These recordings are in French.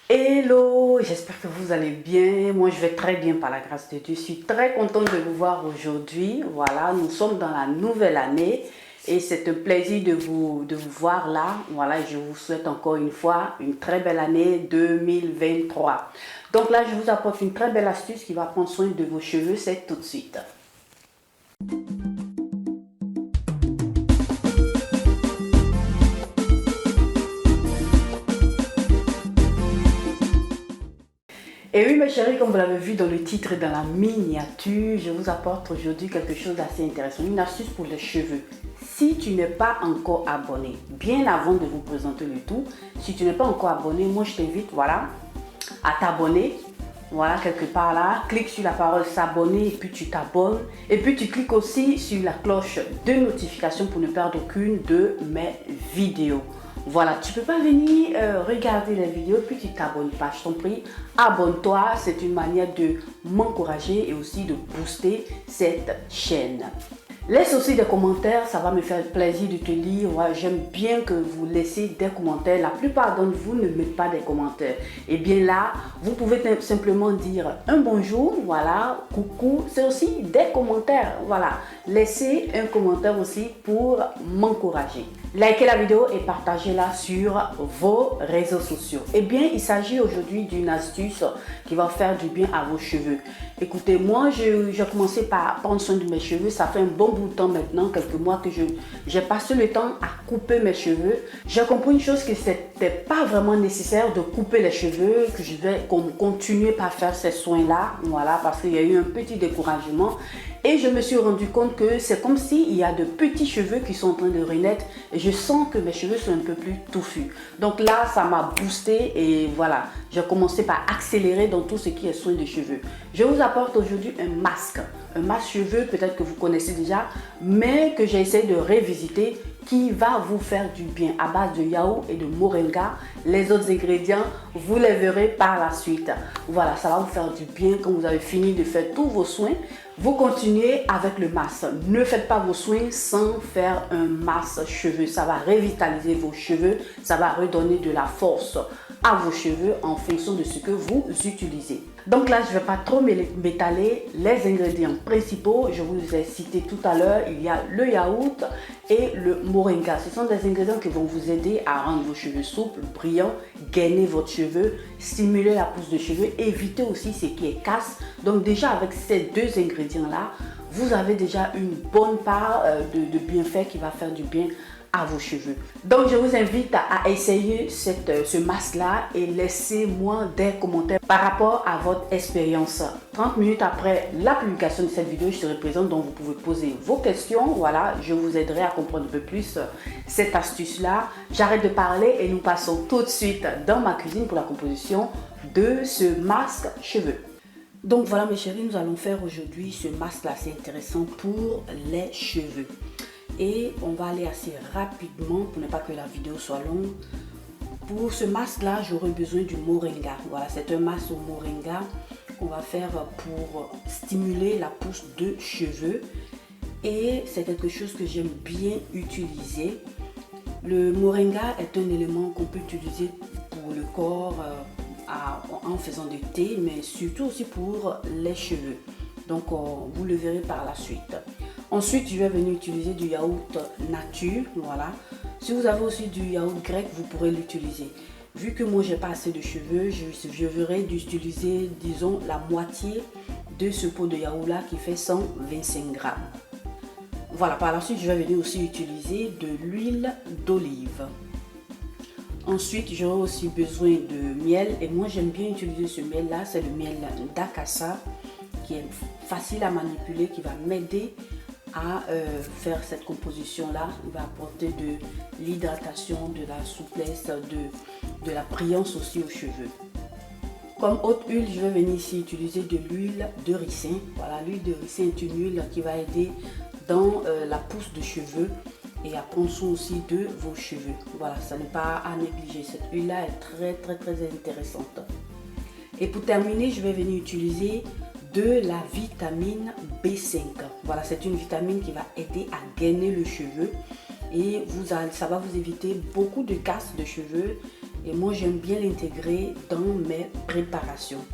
Hello, j'espère que vous allez bien. Moi, je vais très bien par la grâce de Dieu. Je suis très contente de vous voir aujourd'hui. Voilà, nous sommes dans la nouvelle année et c'est un plaisir de vous voir là. Voilà, je vous souhaite encore une fois une très belle année 2023. Donc là, je vous apporte une très belle astuce qui va prendre soin de vos cheveux. C'est tout de suite. Et oui, mes chéris, comme vous l'avez vu dans le titre et dans la miniature, je vous apporte aujourd'hui quelque chose d'assez intéressant, une astuce pour les cheveux. Si tu n'es pas encore abonné, bien avant de vous présenter le tout, si tu n'es pas encore abonné, moi je t'invite, voilà, à t'abonner. Voilà, quelque part là, clique sur la parole s'abonner et puis tu t'abonnes. Et puis tu cliques aussi sur la cloche de notification pour ne perdre aucune de mes vidéos. Voilà, tu peux pas venir regarder les vidéos puis tu t'abonnes pas. Je t'en prie, abonne-toi. C'est une manière de m'encourager et aussi de booster cette chaîne. Laisse aussi des commentaires, ça va me faire plaisir de te lire. Ouais, j'aime bien que vous laissiez des commentaires. La plupart d'entre vous ne mettent pas des commentaires. Et bien là, vous pouvez simplement dire un bonjour, voilà, coucou. C'est aussi des commentaires, voilà. Laissez un commentaire aussi pour m'encourager. Likez la vidéo et partagez-la sur vos réseaux sociaux. Eh bien, il s'agit aujourd'hui d'une astuce qui va faire du bien à vos cheveux. Écoutez, moi, j'ai commencé par prendre soin de mes cheveux. Ça fait un bon bout de temps maintenant, quelques mois que j'ai passé le temps à couper mes cheveux. J'ai compris une chose, que c'était pas vraiment nécessaire de couper les cheveux, que je vais continuer par faire ces soins-là, voilà, parce qu'il y a eu un petit découragement. Et je me suis rendu compte que c'est comme s'il y a de petits cheveux qui sont en train de renaître et je sens que mes cheveux sont un peu plus touffus. Donc là, ça m'a boosté et voilà, j'ai commencé par accélérer dans tout ce qui est soin de cheveux. Je vous apporte aujourd'hui un masque cheveux, peut-être que vous connaissez déjà, mais que j'ai essayé de revisiter, qui va vous faire du bien à base de yaourt et de moringa. Les autres ingrédients, vous les verrez par la suite. Voilà, ça va vous faire du bien quand vous avez fini de faire tous vos soins. Vous continuez avec le masque. Ne faites pas vos soins sans faire un masque cheveux. Ça va revitaliser vos cheveux, ça va redonner de la force à vos cheveux en fonction de ce que vous utilisez. Donc là, je ne vais pas trop m'étaler. Les ingrédients principaux, je vous ai cité tout à l'heure, il y a le yaourt et le moringa. Ce sont des ingrédients qui vont vous aider à rendre vos cheveux souples, brillants, gainer votre cheveu, stimuler la pousse de cheveux, éviter aussi ce qui est casse. Donc déjà, avec ces deux ingrédients-là, vous avez déjà une bonne part de bienfaits qui va faire du bien à vos cheveux. Donc je vous invite à essayer ce masque là et laissez-moi des commentaires par rapport à votre expérience. 30 minutes après la publication de cette vidéo, je serai présente, donc vous pouvez poser vos questions. Voilà, je vous aiderai à comprendre un peu plus cette astuce là. J'arrête de parler et nous passons tout de suite dans ma cuisine pour la composition de ce masque cheveux. Donc voilà mes chéris, nous allons faire aujourd'hui ce masque là, c'est intéressant pour les cheveux. Et on va aller assez rapidement pour ne pas que la vidéo soit longue. Pour ce masque là, j'aurai besoin du moringa. Voilà, c'est un masque au moringa qu'on va faire pour stimuler la pousse de cheveux. Et c'est quelque chose que j'aime bien utiliser. Le moringa est un élément qu'on peut utiliser pour le corps en faisant du thé, mais surtout aussi pour les cheveux. Donc vous le verrez par la suite. Ensuite, je vais venir utiliser du yaourt nature, voilà. Si vous avez aussi du yaourt grec, vous pourrez l'utiliser. Vu que moi, j'ai pas assez de cheveux, je verrai d'utiliser, disons, la moitié de ce pot de yaourt là qui fait 125 grammes. Voilà, par la suite, je vais venir aussi utiliser de l'huile d'olive. Ensuite, j'aurai aussi besoin de miel. Et moi, j'aime bien utiliser ce miel là, c'est le miel d'Akassa, qui est facile à manipuler, qui va m'aider à faire cette composition là. Il va apporter de l'hydratation, de la souplesse, de la brillance aussi aux cheveux. Comme autre huile, je vais venir ici utiliser de l'huile de ricin. Voilà, l'huile de ricin est une huile qui va aider dans la pousse de cheveux et à prendre soin aussi de vos cheveux. Voilà, ça n'est pas à négliger. Cette huile là est très intéressante. Et pour terminer, je vais venir utiliser de la vitamine B5. Voilà, c'est une vitamine qui va aider à gainer le cheveu et ça va vous éviter beaucoup de casse de cheveux Et moi, j'aime bien l'intégrer dans mes préparations.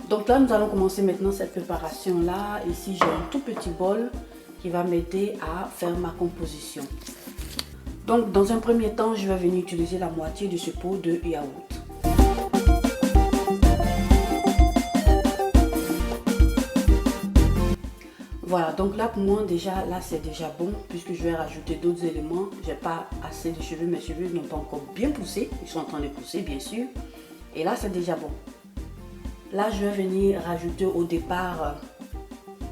Donc là, nous allons commencer maintenant cette préparation-là. Ici, j'ai un tout petit bol qui va m'aider à faire ma composition. Donc, dans un premier temps, je vais venir utiliser la moitié de ce pot de yaourt. Voilà, donc là pour moi déjà, là c'est déjà bon puisque je vais rajouter d'autres éléments. J'ai pas assez de cheveux, mes cheveux n'ont pas encore bien poussé, ils sont en train de pousser bien sûr. Et là c'est déjà bon. Là je vais venir rajouter au départ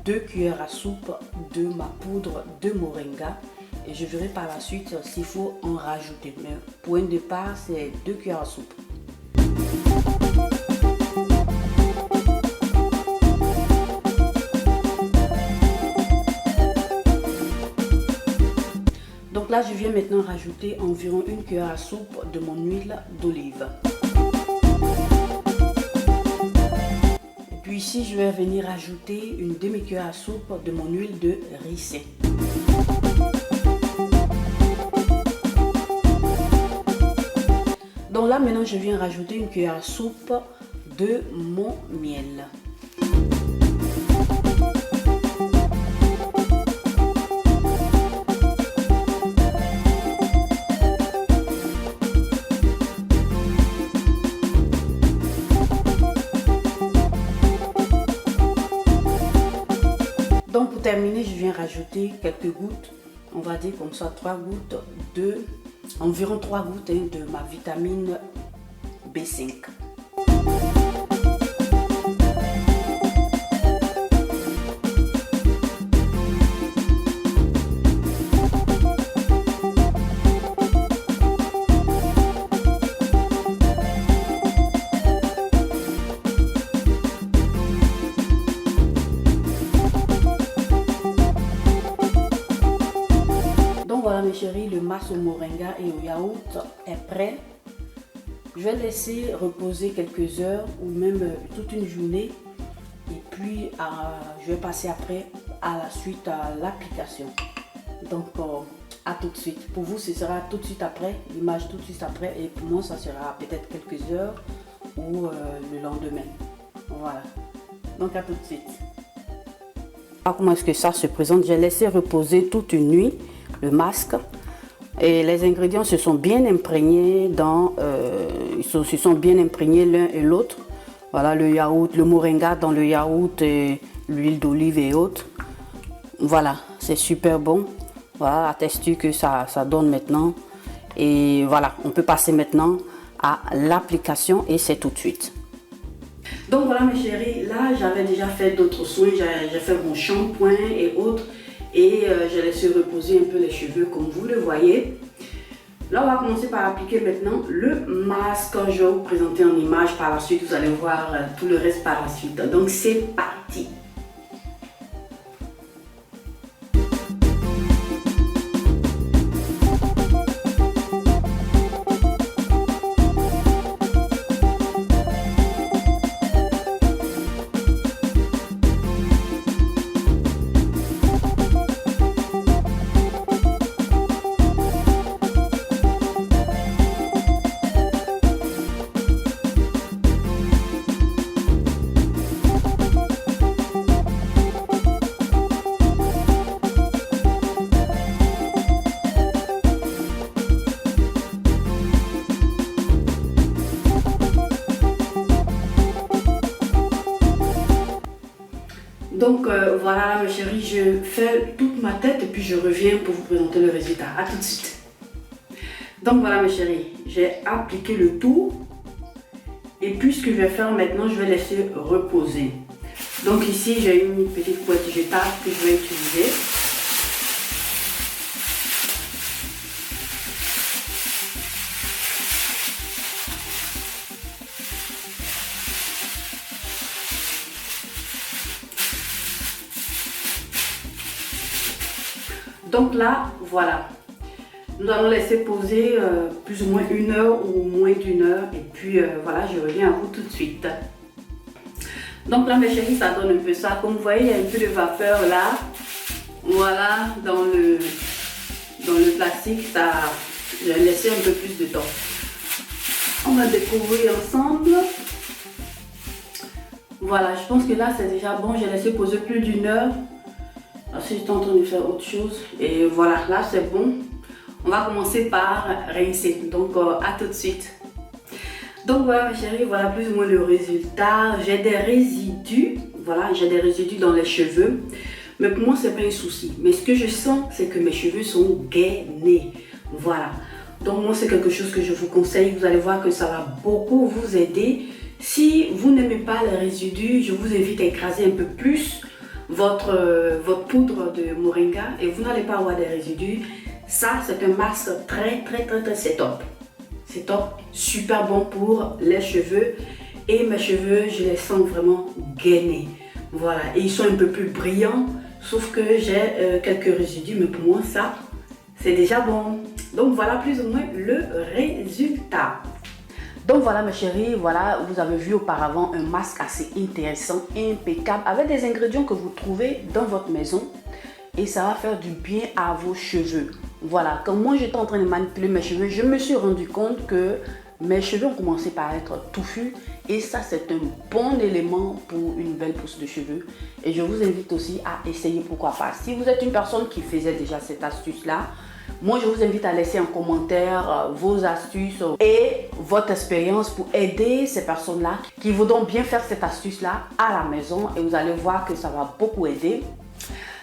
2 cuillères à soupe de ma poudre de moringa. Et je verrai par la suite s'il faut en rajouter. Mais pour un départ, c'est 2 cuillères à soupe. Donc là, je viens maintenant rajouter environ 1 cuillère à soupe de mon huile d'olive. Et puis ici, je vais venir ajouter une demi-cuillère à soupe de mon huile de ricin. Donc là maintenant je viens rajouter une cuillère à soupe de mon miel. Donc pour terminer, je viens rajouter quelques gouttes, on va dire comme ça 3 gouttes de environ 3 gouttes de ma vitamine B5. Voilà mes chéris, le masque au moringa et au yaourt est prêt. Je vais laisser reposer quelques heures ou même toute une journée. Et puis je vais passer après à la suite à l'application. Donc à tout de suite. Pour vous ce sera tout de suite après, l'image tout de suite après. Et pour moi ça sera peut-être quelques heures ou le lendemain. Voilà. Donc à tout de suite. Alors, comment est-ce que ça se présente? J'ai laissé reposer toute une nuit le masque et les ingrédients se sont bien imprégnés se sont bien imprégnés l'un et l'autre. Voilà, le yaourt, le moringa dans le yaourt et l'huile d'olive et autres. Voilà, c'est super bon. Voilà la texture que ça donne maintenant. Et voilà, on peut passer maintenant à l'application et c'est tout de suite. Donc voilà mes chéris, là j'avais déjà fait d'autres soins, j'ai fait mon shampoing et autres. Et j'ai laissé reposer un peu les cheveux comme vous le voyez. Là on va commencer par appliquer maintenant le masque. Je vais vous présenter en image par la suite. Vous allez voir tout le reste par la suite. Donc c'est parti. Donc voilà mes chéris, je fais toute ma tête et puis je reviens pour vous présenter le résultat. A tout de suite. Donc voilà mes chéris, j'ai appliqué le tout. Et puis ce que je vais faire maintenant, je vais laisser reposer. Donc ici j'ai une petite couette jetable que je vais utiliser. Donc là, voilà. Nous allons laisser poser plus ou moins 1 heure ou moins d'1 heure. Et puis voilà, je reviens à vous tout de suite. Donc là, mes chéris, ça donne un peu ça. Comme vous voyez, il y a un peu de vapeur là. Voilà, dans le plastique, ça, j'ai laissé un peu plus de temps. On va découvrir ensemble. Voilà, je pense que là c'est déjà bon. J'ai laissé poser plus d'1 heure. Ensuite, j'étais en train de faire autre chose. Et voilà, là c'est bon. On va commencer par rincer. Donc, à tout de suite. Donc voilà ma chérie, voilà plus ou moins le résultat. J'ai des résidus. Voilà, j'ai des résidus dans les cheveux. Mais pour moi, c'est pas un souci. Mais ce que je sens, c'est que mes cheveux sont gainés. Voilà. Donc moi, c'est quelque chose que je vous conseille. Vous allez voir que ça va beaucoup vous aider. Si vous n'aimez pas les résidus, je vous invite à écraser un peu plus votre poudre de moringa et vous n'allez pas avoir des résidus. Ça, c'est un masque très, c'est top. C'est top, super bon pour les cheveux. Et mes cheveux, je les sens vraiment gainés. Voilà, et ils sont un peu plus brillants. Sauf que j'ai quelques résidus, mais pour moi, ça, c'est déjà bon. Donc voilà plus ou moins le résultat. Donc voilà mes chéris, voilà, vous avez vu auparavant un masque assez intéressant, impeccable, avec des ingrédients que vous trouvez dans votre maison. Et ça va faire du bien à vos cheveux. Voilà, quand moi j'étais en train de manipuler mes cheveux, je me suis rendu compte que mes cheveux ont commencé par être touffus. Et ça, c'est un bon élément pour une belle pousse de cheveux. Et je vous invite aussi à essayer, pourquoi pas. Si vous êtes une personne qui faisait déjà cette astuce-là, moi, je vous invite à laisser en commentaire vos astuces et votre expérience pour aider ces personnes-là qui voudront bien faire cette astuce-là à la maison. Et vous allez voir que ça va beaucoup aider.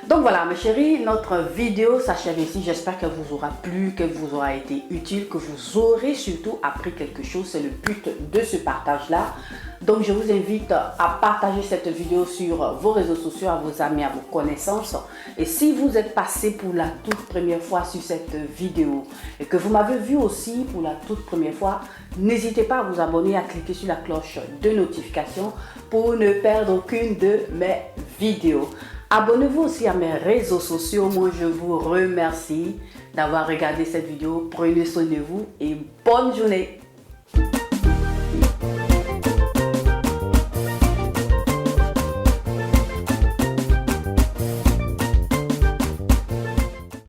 Donc voilà mes chéris, notre vidéo s'achève ici. J'espère qu'elle vous aura plu, qu'elle vous aura été utile, que vous aurez surtout appris quelque chose. C'est le but de ce partage-là. Donc je vous invite à partager cette vidéo sur vos réseaux sociaux, à vos amis, à vos connaissances. Et si vous êtes passé pour la toute première fois sur cette vidéo et que vous m'avez vu aussi pour la toute première fois, n'hésitez pas à vous abonner, à cliquer sur la cloche de notification pour ne perdre aucune de mes vidéos. Abonnez-vous aussi à mes réseaux sociaux. Moi, je vous remercie d'avoir regardé cette vidéo. Prenez soin de vous et bonne journée.